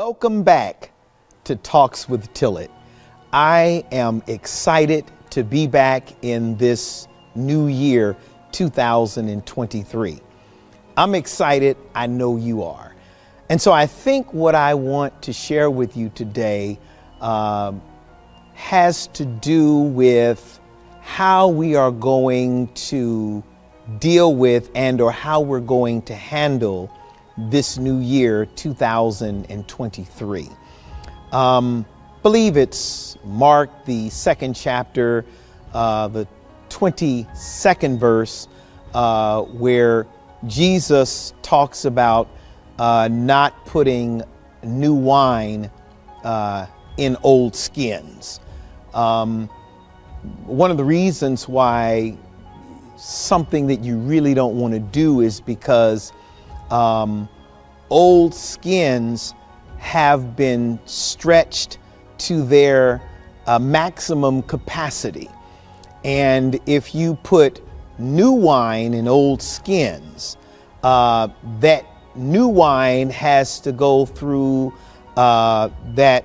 Welcome back to Talks with Tillett. I am excited to be back in this new year, 2023. I'm excited. I know you are. And so I think what I want to share with you today has to do with how we are going to deal with or how we're going to handle this new year, 2023. Believe it's Mark, the second chapter, the 22nd verse, where Jesus talks about not putting new wine in old skins. One of the reasons why something that you really don't want to do is because old skins have been stretched to their maximum capacity. And if you put new wine in old skins, that new wine has to go through that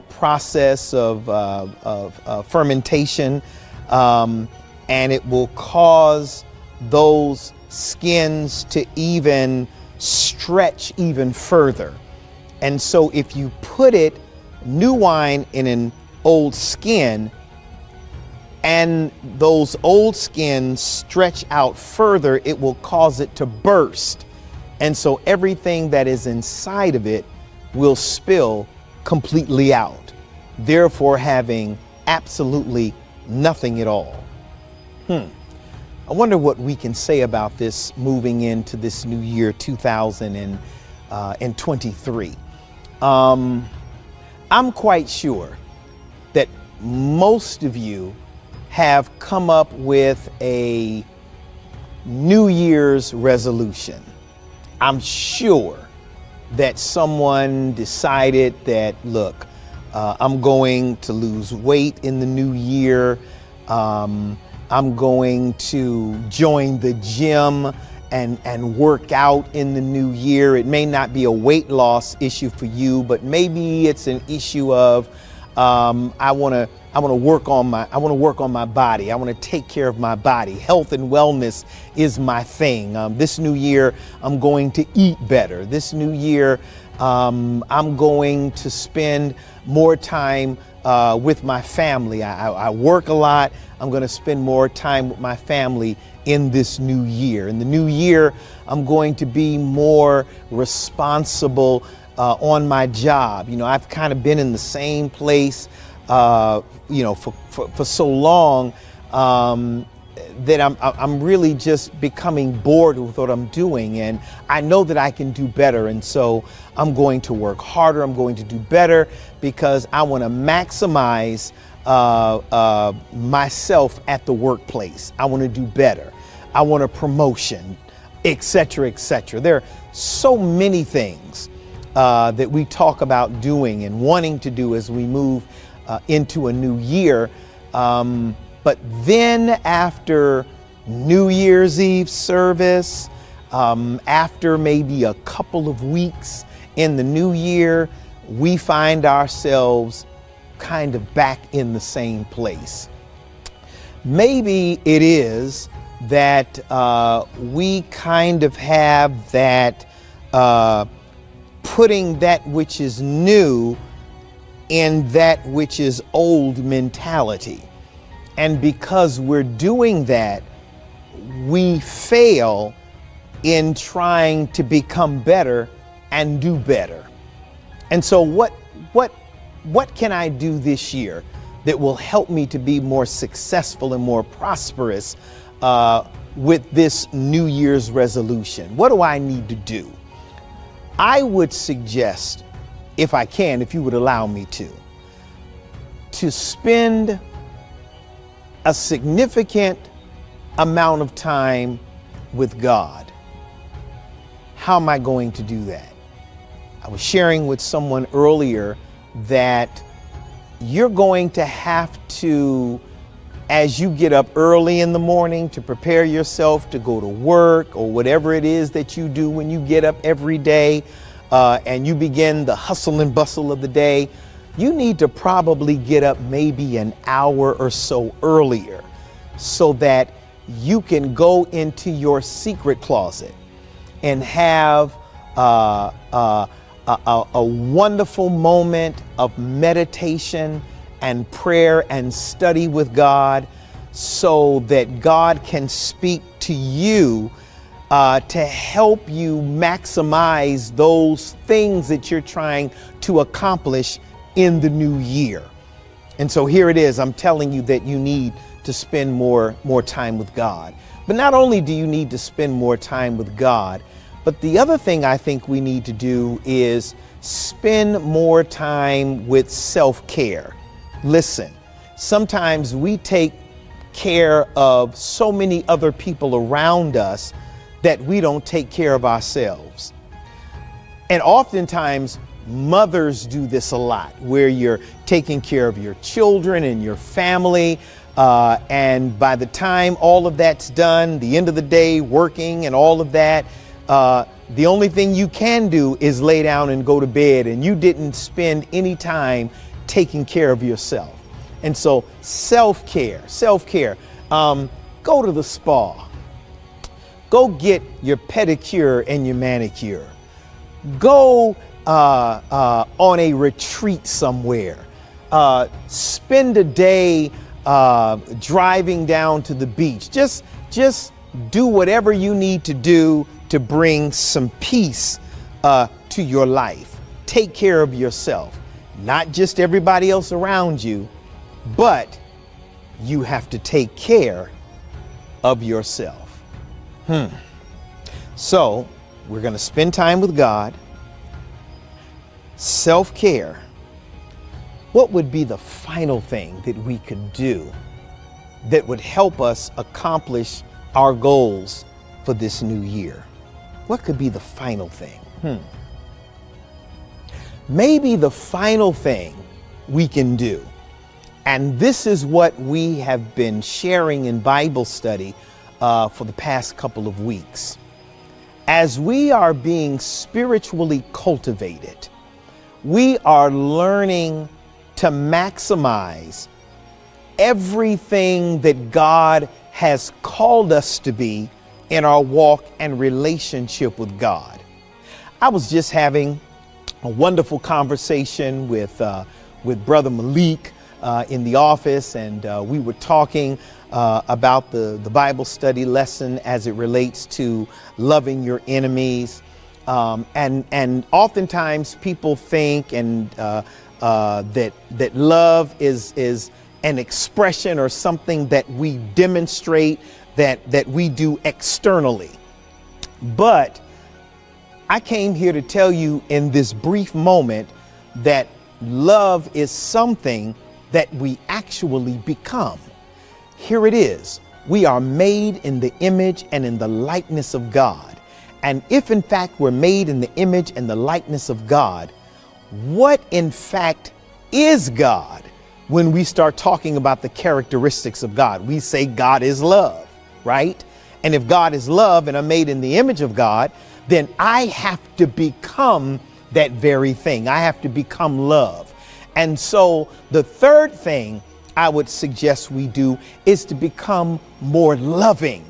process of fermentation, and it will cause those skins to even stretch even further. And so if you put new wine in an old skin and those old skins stretch out further, it will cause it to burst. And so everything that is inside of it will spill completely out, therefore having absolutely nothing at all. I wonder what we can say about this moving into this new year, 2023. I'm quite sure that most of you have come up with a New Year's resolution. I'm sure that someone decided that, look, I'm going to lose weight in the new year. I'm going to join the gym and work out in the new year. It may not be a weight loss issue for you, but maybe it's an issue of I want to work on my body. I want to take care of my body. Health and wellness is my thing. This new year, I'm going to eat better. This new year, I'm going to spend more time with my family. I work a lot. I'm going to spend more time with my family in this new year. In the new year, I'm going to be more responsible on my job. You know, I've kind of been in the same place, for so long that I'm really just becoming bored with what I'm doing, and I know that I can do better. And so I'm going to work harder. I'm going to do better because I want to maximize myself at the workplace. I want to do better. I want a promotion, etc., etc. There are so many things that we talk about doing and wanting to do as we move into a new year. But then after New Year's Eve service, after maybe a couple of weeks in the new year, we find ourselves kind of back in the same place. Maybe it is that we kind of have that putting that which is new in that which is old mentality. And because we're doing that, we fail in trying to become better and do better. And so what can I do this year that will help me to be more successful and more prosperous with this New Year's resolution? What do I need to do? I would suggest, if I can, if you would allow me to spend a significant amount of time with God. How am I going to do that? I was sharing with someone earlier that you're going to have to, as you get up early in the morning to prepare yourself to go to work or whatever it is that you do when you get up every day, and you begin the hustle and bustle of the day, you need to probably get up maybe an hour or so earlier so that you can go into your secret closet and have a wonderful moment of meditation and prayer and study with God, so that God can speak to you to help you maximize those things that you're trying to accomplish in the new year. And so here it is. I'm telling you that you need to spend more time with God. But not only do you need to spend more time with God, but the other thing I think we need to do is spend more time with self-care. Listen, sometimes we take care of so many other people around us that we don't take care of ourselves. And oftentimes mothers do this a lot, where you're taking care of your children and your family. And by the time all of that's done, the end of the day, working and all of that, the only thing you can do is lay down and go to bed, and you didn't spend any time taking care of yourself. And so self-care, go to the spa, go get your pedicure and your manicure, go on a retreat somewhere, spend a day driving down to the beach. Just do whatever you need to do to bring some peace to your life. Take care of yourself, not just everybody else around you, but you have to take care of yourself. So we're going to spend time with God. Self-care. What would be the final thing that we could do that would help us accomplish our goals for this new year? What could be the final thing? Maybe the final thing we can do, and this is what we have been sharing in Bible study for the past couple of weeks. As we are being spiritually cultivated, we are learning to maximize everything that God has called us to be in our walk and relationship with God. I was just having a wonderful conversation with Brother Malik in the office, and we were talking about the Bible study lesson as it relates to loving your enemies. And oftentimes people think that love is an expression or something that we demonstrate, that we do externally. But I came here to tell you in this brief moment that love is something that we actually become. Here it is. We are made in the image and in the likeness of God. And if in fact we're made in the image and the likeness of God, what in fact is God? When we start talking about the characteristics of God, we say God is love, right? And if God is love and I'm made in the image of God, then I have to become that very thing. I have to become love. And so the third thing I would suggest we do is to become more loving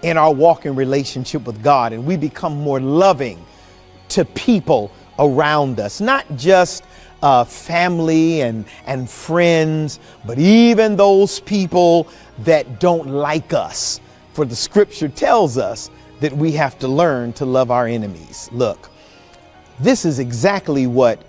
in our walk and relationship with God. And we become more loving to people around us, not just family and friends, but even those people that don't like us. For the scripture tells us that we have to learn to love our enemies. Look, this is exactly what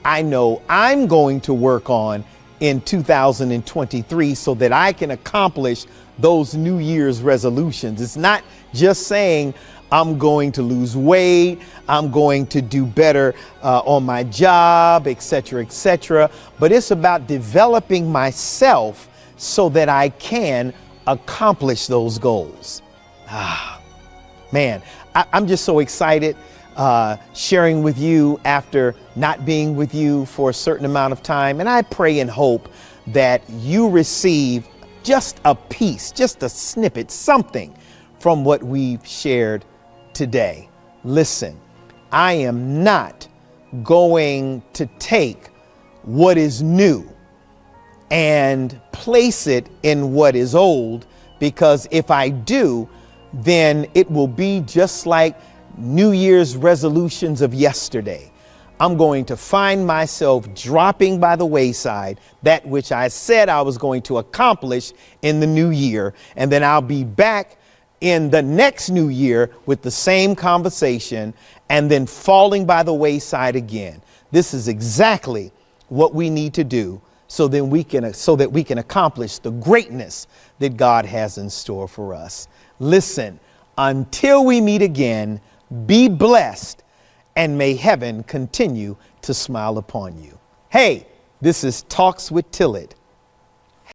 I know I'm going to work on in 2023 so that I can accomplish those New Year's resolutions. It's not just saying I'm going to lose weight, I'm going to do better on my job, etc., but it's about developing myself so that I can accomplish those goals. Man, I'm just so excited sharing with you after not being with you for a certain amount of time. And I pray and hope that you receive just a piece, just a snippet, something from what we've shared today. Listen, I am not going to take what is new and place it in what is old, because if I do, then it will be just like New Year's resolutions of yesterday. I'm going to find myself dropping by the wayside that which I said I was going to accomplish in the new year. And then I'll be back in the next new year with the same conversation and then falling by the wayside again. This is exactly what we need to do so that we can accomplish the greatness that God has in store for us. Listen, until we meet again, be blessed, and may heaven continue to smile upon you. Hey, this is Talks with Tillett.